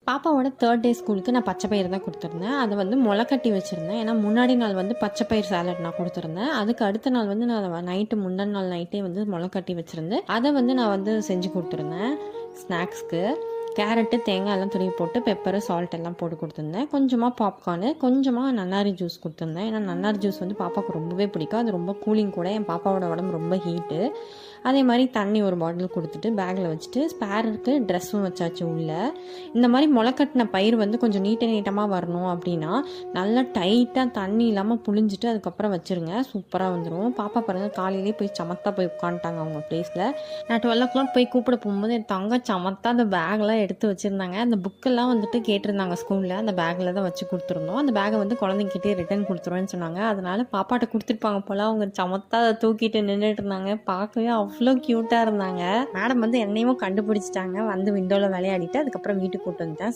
பாப்பாவோட 3rd டே ஸ்கூலுக்கு நான் பச்சை பயிறு தான் கொடுத்துருந்தேன். அதை வந்து முளை கட்டி வச்சுருந்தேன். ஏன்னா முன்னாடி நாள் வந்து பச்சை பயிர் சாலட் நான் கொடுத்துருந்தேன். அதுக்கு அடுத்த நாள் வந்து நான் நைட்டு முந்தின நாள் நைட்டே வந்து முளை கட்டி வச்சுருந்து அதை வந்து நான் வந்து செஞ்சு கொடுத்துருந்தேன் ஸ்நாக்ஸ்க்கு. கேரட்டு தேங்காய் எல்லாம் துருவி போட்டு பெப்பரு சால்ட் எல்லாம் போட்டு கொடுத்துருந்தேன். கொஞ்சமாக பாப்கார்னு, கொஞ்சமாக நன்னாரி ஜூஸ் கொடுத்துருந்தேன். ஏன்னா நன்னாரி ஜூஸ் வந்து பாப்பாவுக்கு ரொம்பவே பிடிக்கும். அது ரொம்ப கூலிங் கூட. என் பாப்பாவோட உடம்பு ரொம்ப ஹீட்டு. அதே மாதிரி தண்ணி ஒரு பாட்டில் கொடுத்துட்டு பேக்கில் வச்சுட்டு ஸ்பேருக்கு ட்ரெஸ்ஸும் வச்சாச்சு உள்ளே. இந்த மாதிரி முளைக்கட்டின பயிர் வந்து கொஞ்சம் நீட்டமாக வரணும் அப்படின்னா நல்லா டைட்டாக தண்ணி இல்லாமல் புழிஞ்சிட்டு அதுக்கப்புறம் வச்சுருங்க. சூப்பராக வந்துடும். பாப்பா பாருங்கள் காலையிலே போய் சமத்தா போய் உட்காந்துட்டாங்க அவங்க ப்ளேஸில். நான் 12 o'clock போய் கூப்பிட போகும்போது என் தங்க சமத்தா அந்த பேக்லாம் எடுத்து வச்சுருந்தாங்க. அந்த புக்கெல்லாம் வந்துட்டு கேட்டிருந்தாங்க ஸ்கூலில். அந்த பேக்கில் தான் வச்சு கொடுத்துருந்தோம். அந்த பேக்கை வந்து குழந்தைங்கிட்டே ரிட்டர்ன் கொடுத்துருவேன்னு சொன்னாங்க. அதனால பாப்பாட்ட கொடுத்துருப்பாங்க போல். அவங்க சமத்தா அதை தூக்கிட்டு நின்றுட்டு இருந்தாங்க. பார்க்கவே அவ்வளோ க்யூட்டாக இருந்தாங்க. மேடம் வந்து என்னையும் கண்டுபிடிச்சிட்டாங்க. வந்து விண்டோவில் விளையாடிட்டு அதுக்கப்புறம் வீட்டுக்கு கூப்பிட்டு வந்துட்டேன்.